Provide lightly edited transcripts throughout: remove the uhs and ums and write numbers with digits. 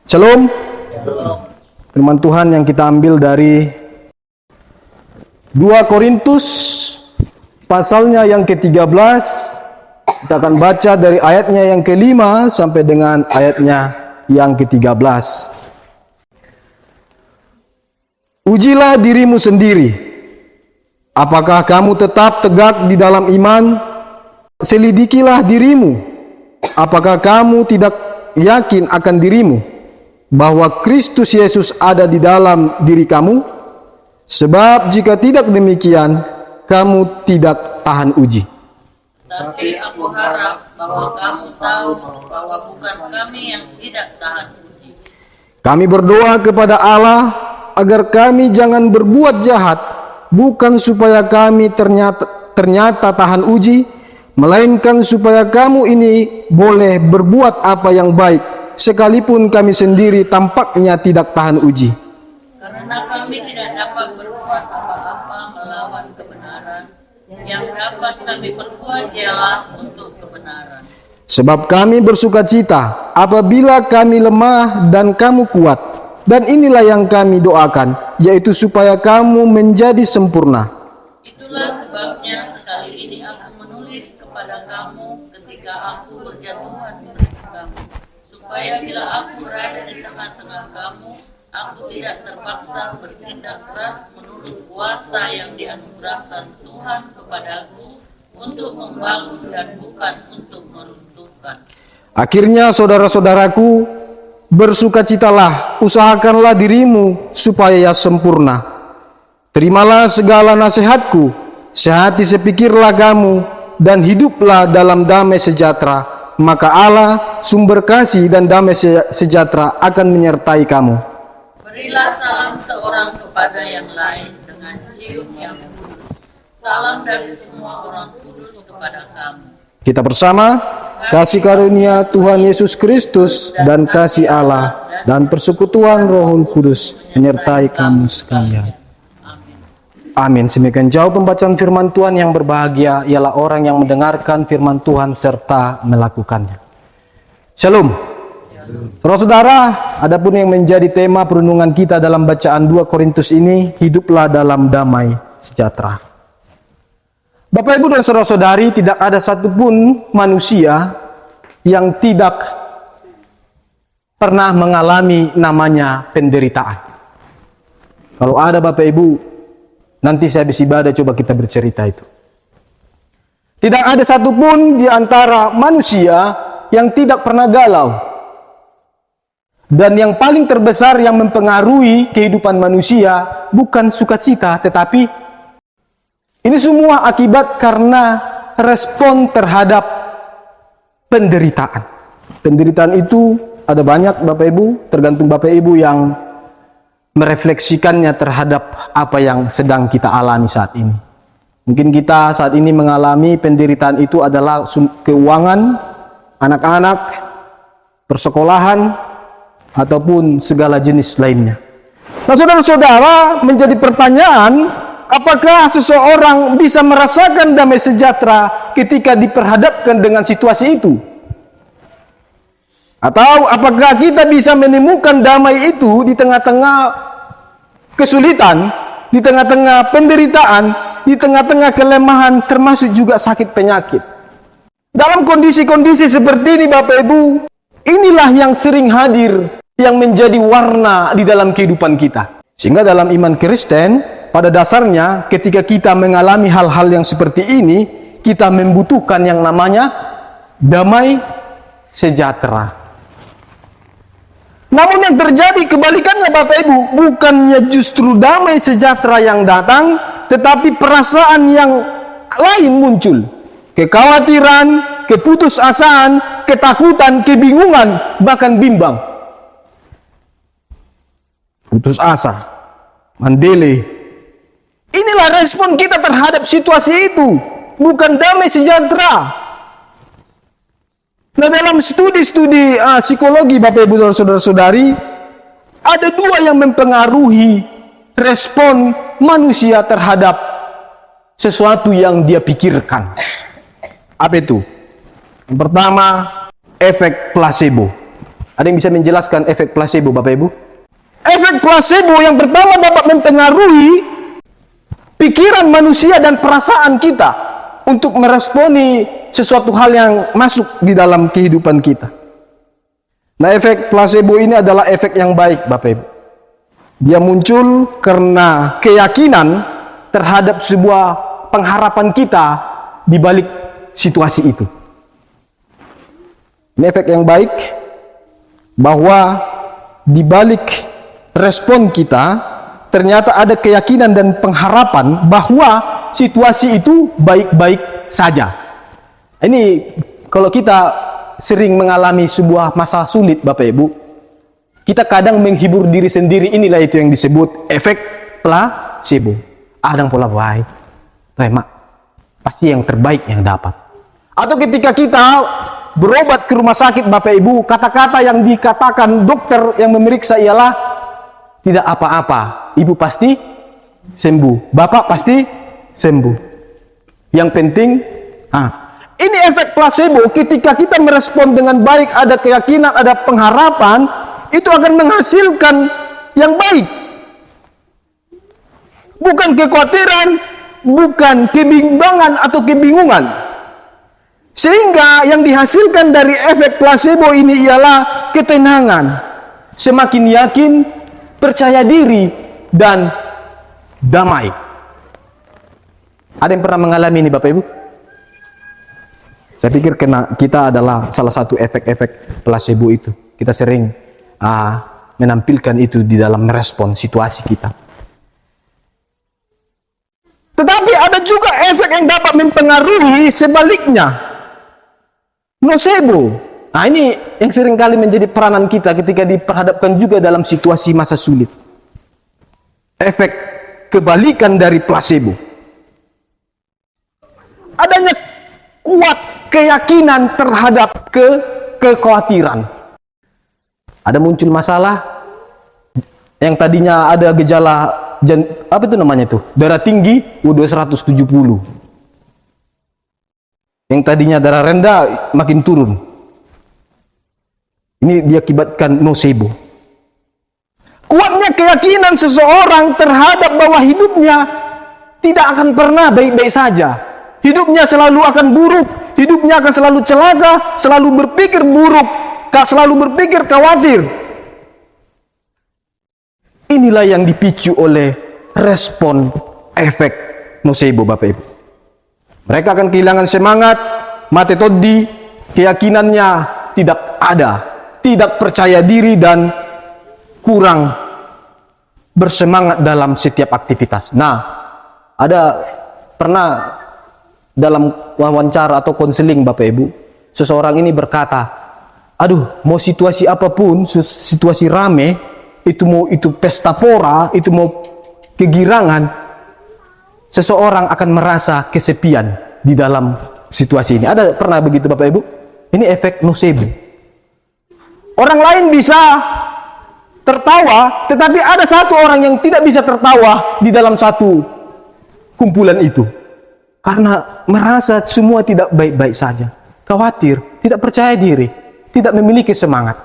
Shalom. Firman Tuhan yang kita ambil dari 2 Korintus pasalnya yang ke-13. Kita akan baca dari ayatnya yang ke-5 sampai dengan ayatnya yang ke-13. Ujilah dirimu sendiri. Apakah kamu tetap tegak di dalam iman? Selidikilah dirimu. Apakah kamu tidak yakin akan dirimu bahwa Kristus Yesus ada di dalam diri kamu? Sebab jika tidak demikian, kamu tidak tahan uji. Tapi aku harap bahwa kamu tahu bahwa bukan kami yang tidak tahan uji. Kami berdoa kepada Allah agar kami jangan berbuat jahat, bukan supaya kami ternyata tahan uji, melainkan supaya kamu ini boleh berbuat apa yang baik, sekalipun kami sendiri tampaknya tidak tahan uji. Karena kami tidak dapat berbuat apa-apa melawan kebenaran, yang dapat kami perbuat ialah untuk kebenaran. Sebab kami bersukacita apabila kami lemah dan kamu kuat, dan inilah yang kami doakan, yaitu supaya kamu menjadi sempurna. Itulah sebabnya sekali ini aku menulis kepada kamu ketika aku berjatuhan di dekat kamu, supaya bila aku berada di tengah-tengah kamu, aku tidak terpaksa bertindak keras menurut kuasa yang dianugerahkan Tuhan kepadaku untuk membangun dan bukan untuk meruntuhkan. Akhirnya saudara-saudaraku, bersukacitalah, usahakanlah dirimu supaya sempurna. Terimalah segala nasihatku, sehati sepikirlah kamu, dan hiduplah dalam damai sejahtera. Maka Allah, sumber kasih dan damai sejahtera akan menyertai kamu. Berilah salam seorang kepada yang lain dengan cium yang kudus. Salam dari semua orang kudus kepada kamu. Kita bersama, kasih karunia Tuhan Yesus Kristus dan kasih Allah dan persekutuan Roh Kudus menyertai kamu sekalian. Amin. Semakin jauh pembacaan firman Tuhan, yang berbahagia ialah orang yang mendengarkan firman Tuhan serta melakukannya. Shalom. Saudara-saudara, adapun yang menjadi tema perenungan kita dalam bacaan 2 Korintus ini, hiduplah dalam damai sejahtera. Bapak, Ibu, dan saudara-saudari, tidak ada satupun manusia yang tidak pernah mengalami namanya penderitaan. Kalau ada, Bapak Ibu, nanti saya habis ibadah coba kita bercerita itu. Tidak ada satupun di antara manusia yang tidak pernah galau. Dan yang paling terbesar yang mempengaruhi kehidupan manusia bukan sukacita, tetapi ini semua akibat karena respon terhadap penderitaan. Penderitaan itu ada banyak, Bapak Ibu, tergantung Bapak Ibu yang merefleksikannya terhadap apa yang sedang kita alami saat ini. Mungkin kita saat ini mengalami penderitaan itu adalah keuangan, anak-anak, persekolahan, ataupun segala jenis lainnya. Nah, saudara-saudara, menjadi pertanyaan, apakah seseorang bisa merasakan damai sejahtera ketika diperhadapkan dengan situasi itu? Atau apakah kita bisa menemukan damai itu di tengah-tengah kesulitan, di tengah-tengah penderitaan, di tengah-tengah kelemahan, termasuk juga sakit penyakit? Dalam kondisi-kondisi seperti ini, Bapak Ibu, inilah yang sering hadir, yang menjadi warna di dalam kehidupan kita. Sehingga dalam iman Kristen, pada dasarnya ketika kita mengalami hal-hal yang seperti ini, kita membutuhkan yang namanya damai sejahtera. Namun yang terjadi kebalikannya, Bapak Ibu, bukannya justru damai sejahtera yang datang, tetapi perasaan yang lain muncul. Kekhawatiran, keputusasaan, ketakutan, kebingungan, bahkan bimbang. Putus asa, mandele. Inilah respon kita terhadap situasi itu, bukan damai sejahtera. Nah, dalam studi-studi psikologi, Bapak Ibu dan saudara-saudari, ada dua yang mempengaruhi respon manusia terhadap sesuatu yang dia pikirkan. Apa itu? Yang pertama, efek placebo. Ada yang bisa menjelaskan efek placebo, Bapak Ibu? Efek placebo yang pertama dapat mempengaruhi pikiran manusia dan perasaan kita untuk meresponi sesuatu hal yang masuk di dalam kehidupan kita. Nah, efek placebo ini adalah efek yang baik, Bapak Ibu. Dia muncul karena keyakinan terhadap sebuah pengharapan kita di balik situasi itu. Ini efek yang baik, bahwa di balik respon kita ternyata ada keyakinan dan pengharapan bahwa situasi itu baik-baik saja. Ini kalau kita sering mengalami sebuah masa sulit, Bapak Ibu, kita kadang menghibur diri sendiri. Inilah itu yang disebut efek placebo. Adang pola baik, mak, pasti yang terbaik yang dapat. Atau ketika kita berobat ke rumah sakit, Bapak Ibu, kata-kata yang dikatakan dokter yang memeriksa ialah tidak apa-apa, ibu pasti sembuh, bapak pasti sembuh. Yang penting, ini efek placebo. Ketika kita merespon dengan baik, ada keyakinan, ada pengharapan, itu akan menghasilkan yang baik. Bukan kekhawatiran, bukan kebimbangan atau kebingungan. Sehingga yang dihasilkan dari efek placebo ini ialah ketenangan, semakin yakin, percaya diri, dan damai. Ada yang pernah mengalami ini, Bapak Ibu? Saya pikir kita adalah salah satu efek-efek placebo itu. Kita sering menampilkan itu di dalam merespon situasi kita. Tetapi ada juga efek yang dapat mempengaruhi sebaliknya, nocebo. Nah, ini yang seringkali menjadi peranan kita ketika diperhadapkan juga dalam situasi masa sulit. Efek kebalikan dari placebo. Adanya kuat keyakinan terhadap kekhawatiran. Ada muncul masalah yang tadinya ada gejala apa itu namanya tuh? Darah tinggi, udah 170. Yang tadinya darah rendah makin turun. Ini diakibatkan nocebo. Kuatnya keyakinan seseorang terhadap bahwa hidupnya tidak akan pernah baik-baik saja. Hidupnya selalu akan buruk, hidupnya akan selalu celaka, selalu berpikir buruk, selalu berpikir khawatir. Inilah yang dipicu oleh respon efek nocebo, Bapak Ibu. Mereka akan kehilangan semangat, mate todi, keyakinannya tidak ada, tidak percaya diri, dan kurang bersemangat dalam setiap aktivitas. Nah, ada pernah dalam wawancara atau konseling, Bapak Ibu, seseorang ini berkata, aduh, mau situasi apapun, situasi rame, itu mau itu pesta pora, itu mau kegirangan, seseorang akan merasa kesepian di dalam situasi ini. Ada pernah begitu, Bapak Ibu? Ini efek nocebo. Orang lain bisa tertawa, tetapi ada satu orang yang tidak bisa tertawa di dalam satu kumpulan itu. Karena merasa semua tidak baik-baik saja. Khawatir, tidak percaya diri, tidak memiliki semangat.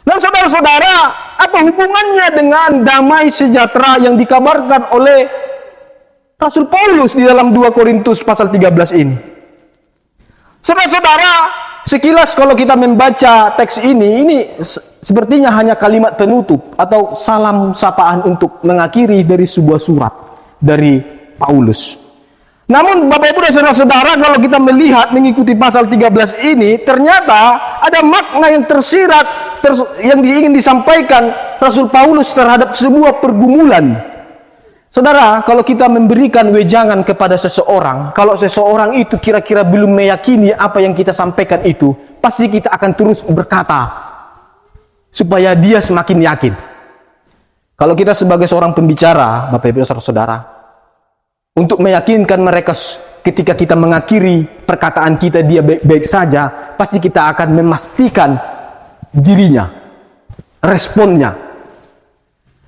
Nah, saudara-saudara, apa hubungannya dengan damai sejahtera yang dikabarkan oleh Rasul Paulus di dalam 2 Korintus pasal 13 ini? Saudara-saudara, sekilas kalau kita membaca teks ini sepertinya hanya kalimat penutup atau salam sapaan untuk mengakhiri dari sebuah surat dari Paulus. Namun Bapak Ibu dan saudara-saudara, kalau kita melihat mengikuti pasal 13 ini, ternyata ada makna yang tersirat yang ingin disampaikan Rasul Paulus terhadap sebuah pergumulan. Saudara, kalau kita memberikan wejangan kepada seseorang, kalau seseorang itu kira-kira belum meyakini apa yang kita sampaikan itu, pasti kita akan terus berkata supaya dia semakin yakin. Kalau kita sebagai seorang pembicara, Bapak Ibu dan saudara, untuk meyakinkan mereka ketika kita mengakhiri perkataan kita dia baik-baik saja, pasti kita akan memastikan dirinya, responnya.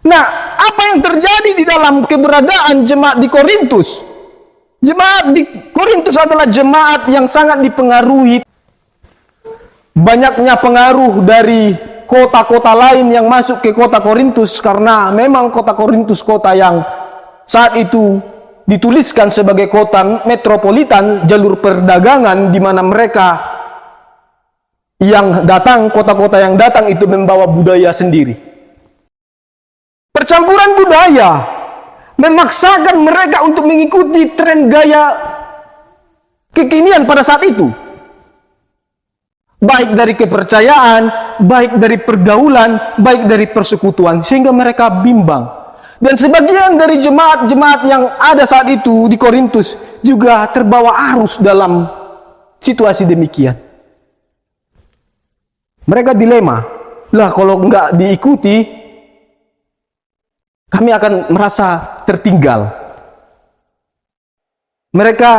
Nah, apa yang terjadi di dalam keberadaan jemaat di Korintus? Jemaat di Korintus adalah jemaat yang sangat dipengaruhi, banyaknya pengaruh dari kota-kota lain yang masuk ke kota Korintus, karena memang kota Korintus kota yang saat itu dituliskan sebagai kota metropolitan, jalur perdagangan, di mana mereka yang datang, kota-kota yang datang itu membawa budaya sendiri. Percampuran budaya memaksakan mereka untuk mengikuti tren gaya kekinian pada saat itu. Baik dari kepercayaan, baik dari pergaulan, baik dari persekutuan, sehingga mereka bimbang. Dan sebagian dari jemaat-jemaat yang ada saat itu di Korintus juga terbawa arus dalam situasi demikian. Mereka dilema, lah kalau enggak diikuti, kami akan merasa tertinggal. Mereka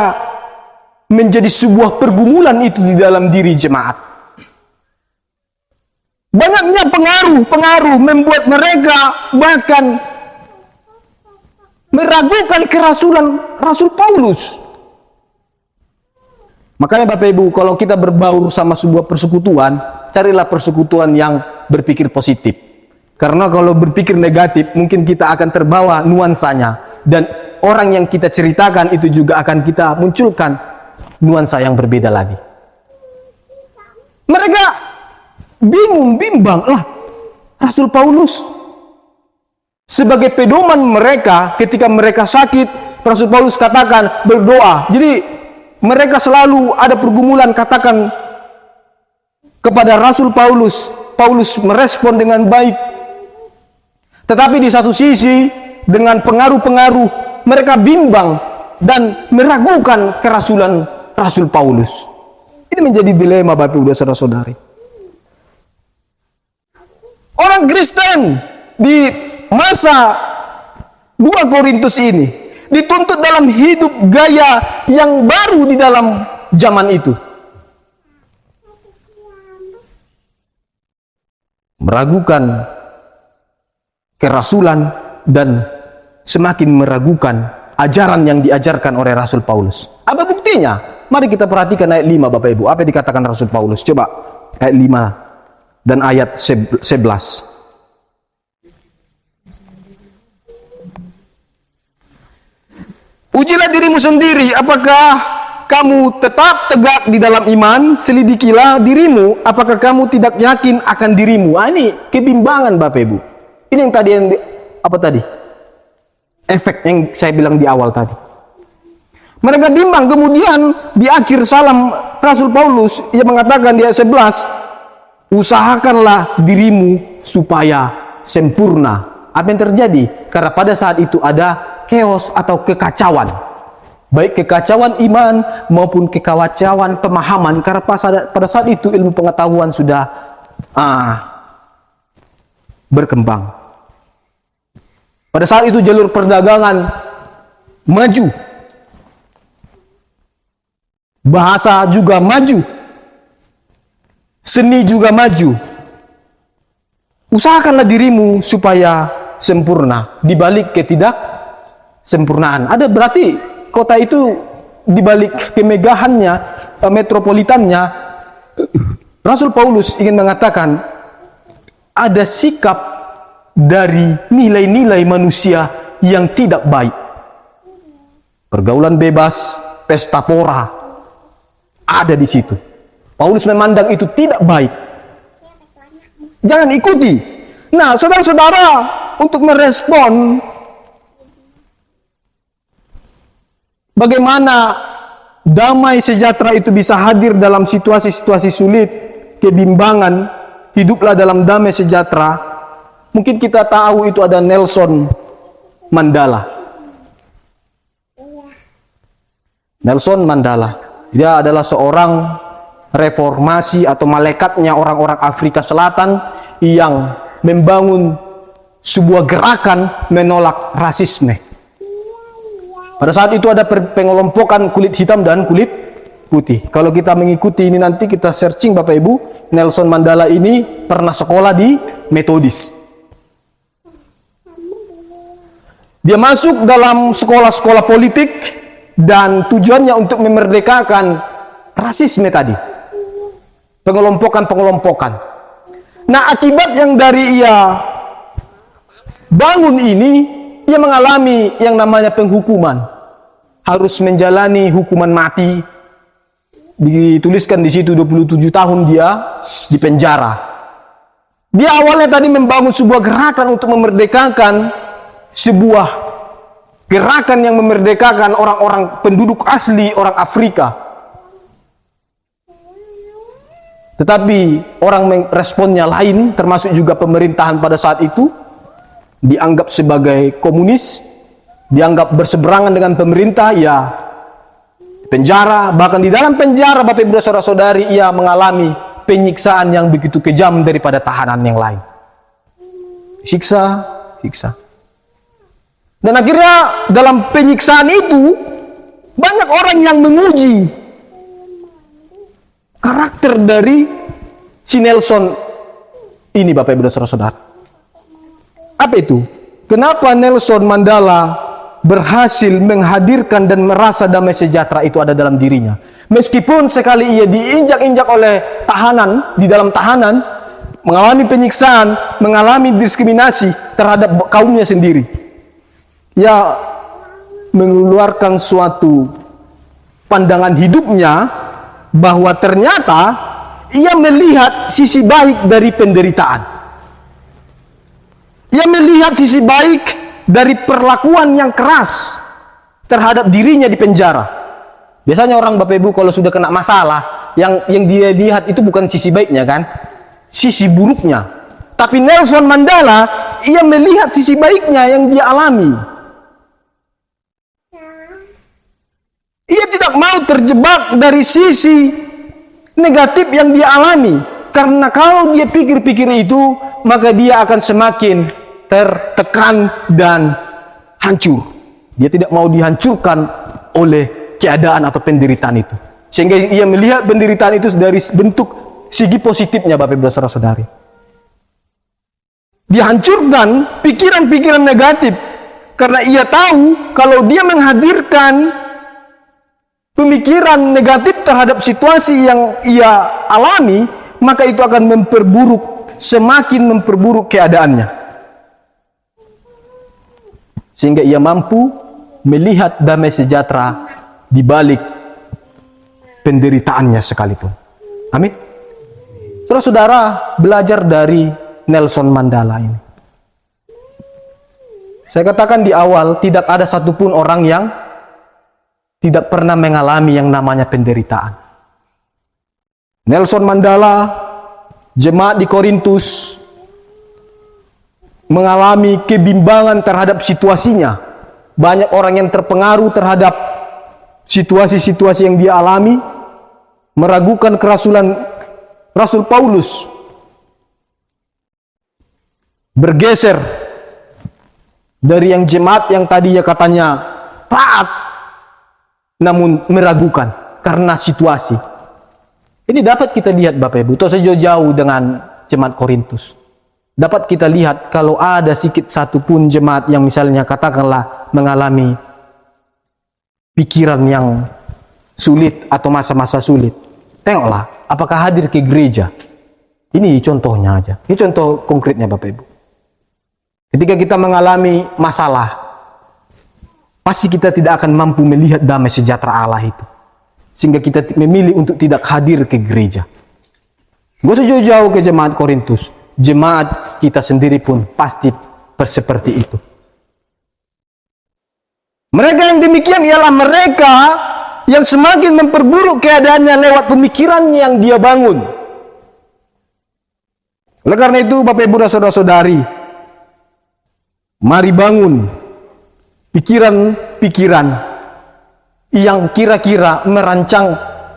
menjadi sebuah pergumulan itu di dalam diri jemaat. Banyaknya pengaruh membuat mereka bahkan meragukan kerasulan Rasul Paulus. Makanya Bapak Ibu, kalau kita berbaur sama sebuah persekutuan, carilah persekutuan yang berpikir positif. Karena kalau berpikir negatif, mungkin kita akan terbawa nuansanya. Dan orang yang kita ceritakan itu juga akan kita munculkan nuansa yang berbeda lagi. Mereka bingung, bimbang lah. Rasul Paulus sebagai pedoman mereka ketika mereka sakit, Rasul Paulus katakan berdoa. Jadi mereka selalu ada pergumulan, katakan kepada Rasul Paulus. Paulus merespon dengan baik. Tetapi di satu sisi dengan pengaruh-pengaruh mereka bimbang dan meragukan kerasulan Rasul Paulus. Ini menjadi dilema Bapak Ibu saudara-saudari. Orang Kristen di masa 2 Korintus ini dituntut dalam hidup gaya yang baru di dalam zaman itu. Meragukan kerasulan dan semakin meragukan ajaran yang diajarkan oleh Rasul Paulus. Apa buktinya? Mari kita perhatikan ayat 5 Bapak Ibu. Apa yang dikatakan Rasul Paulus? Coba ayat 5 dan ayat 11. Ujilah dirimu sendiri, apakah kamu tetap tegak di dalam iman? Selidikilah dirimu, apakah kamu tidak yakin akan dirimu? Ini kebimbangan Bapak Ibu. Ini yang tadi apa tadi? Efek yang saya bilang di awal tadi. Mereka bimbang, kemudian di akhir salam Rasul Paulus ia mengatakan di ayat 11, usahakanlah dirimu supaya sempurna. Apa yang terjadi? Karena pada saat itu ada chaos atau kekacauan. Baik kekacauan iman maupun kekacauan pemahaman. Karena pada saat itu ilmu pengetahuan sudah berkembang. Pada saat itu jalur perdagangan maju. Bahasa juga maju. Seni juga maju. Usahakanlah dirimu supaya sempurna di balik ketidaksempurnaan. Ada berarti kota itu di balik kemegahannya, metropolitannya, Rasul Paulus ingin mengatakan ada sikap dari nilai-nilai manusia yang tidak baik. Pergaulan bebas, pesta pora ada di situ. Paulus memandang itu tidak baik. Jangan ikuti. Nah, saudara-saudara, untuk merespon bagaimana damai sejahtera itu bisa hadir dalam situasi-situasi sulit, kebimbangan, hiduplah dalam damai sejahtera. Mungkin kita tahu itu ada Nelson Mandela. Nelson Mandela, dia adalah seorang reformasi atau malaikatnya orang-orang Afrika Selatan yang membangun sebuah gerakan menolak rasisme. Pada saat itu ada pengelompokan kulit hitam dan kulit putih. Kalau kita mengikuti ini nanti kita searching Bapak Ibu, Nelson Mandela ini pernah sekolah di Metodis. Dia masuk dalam sekolah-sekolah politik dan tujuannya untuk memerdekakan rasisme tadi. Pengelompokan-pengelompokan. Nah, akibat yang dari ia bangun ini, ia mengalami yang namanya penghukuman. Harus menjalani hukuman mati. Dituliskan di situ 27 tahun dia di penjara. Dia awalnya tadi membangun sebuah gerakan untuk memerdekakan sebuah gerakan yang memerdekakan orang-orang penduduk asli orang Afrika. Tetapi orang responnya lain, termasuk juga pemerintahan pada saat itu, dianggap sebagai komunis, dianggap berseberangan dengan pemerintah, ya penjara. Bahkan di dalam penjara, Bapak Ibu Saudara-saudari, ia mengalami penyiksaan yang begitu kejam daripada tahanan yang lain. Siksa. Dan akhirnya dalam penyiksaan itu, banyak orang yang menguji karakter dari si Nelson ini, Bapak Ibu Saudara-saudara. Apa itu? Kenapa Nelson Mandela berhasil menghadirkan dan merasa damai sejahtera itu ada dalam dirinya? Meskipun sekali ia diinjak-injak oleh tahanan, di dalam tahanan, mengalami penyiksaan, mengalami diskriminasi terhadap kaumnya sendiri. Ia mengeluarkan suatu pandangan hidupnya bahwa ternyata ia melihat sisi baik dari penderitaan. Ia melihat sisi baik dari perlakuan yang keras terhadap dirinya di penjara. Biasanya orang, Bapak Ibu, kalau sudah kena masalah, yang dia lihat itu bukan sisi baiknya kan, sisi buruknya. Tapi Nelson Mandela, ia melihat sisi baiknya yang dia alami. Ia tidak mau terjebak dari sisi negatif yang dia alami. Karena kalau dia pikir-pikir itu, maka dia akan semakin tertekan dan hancur. Dia tidak mau dihancurkan oleh keadaan atau penderitaan itu. Sehingga ia melihat penderitaan itu dari bentuk segi positifnya, Bapak Ibu Saudara-saudari. Dihancurkan pikiran-pikiran negatif. Karena ia tahu kalau dia menghadirkan pemikiran negatif terhadap situasi yang ia alami, maka itu akan semakin memperburuk keadaannya. Sehingga ia mampu melihat damai sejahtera di balik penderitaannya sekalipun. Amin. Saudara-saudara, belajar dari Nelson Mandela ini. Saya katakan di awal, tidak ada satupun orang yang tidak pernah mengalami yang namanya penderitaan. Nelson Mandela, jemaat di Korintus, mengalami kebimbangan terhadap situasinya. Banyak orang yang terpengaruh terhadap situasi-situasi yang dia alami, meragukan kerasulan Rasul Paulus, bergeser dari yang jemaat yang tadinya katanya taat, namun meragukan karena situasi. Ini dapat kita lihat, Bapak Ibu, tak sejauh-jauh dengan jemaat Korintus. Dapat kita lihat kalau ada sedikit satupun jemaat yang misalnya katakanlah mengalami pikiran yang sulit atau masa-masa sulit. Tengoklah, apakah hadir ke gereja. Ini contohnya aja. Ini contoh konkretnya, Bapak Ibu. Ketika kita mengalami masalah, pasti kita tidak akan mampu melihat damai sejahtera Allah itu. Sehingga kita memilih untuk tidak hadir ke gereja. Gak usah jauh-jauh ke jemaat Korintus. Jemaat kita sendiri pun pasti seperti itu. Mereka yang demikian ialah mereka yang semakin memperburuk keadaannya lewat pemikiran yang dia bangun. Oleh karena itu, Bapak Ibu dan saudara-saudari, mari bangun pikiran-pikiran yang kira-kira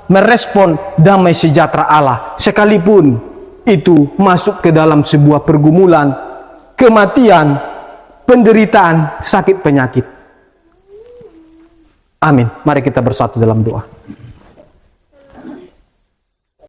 merespon damai sejahtera Allah, sekalipun itu masuk ke dalam sebuah pergumulan, kematian, penderitaan, sakit penyakit. Amin. Mari kita bersatu dalam doa.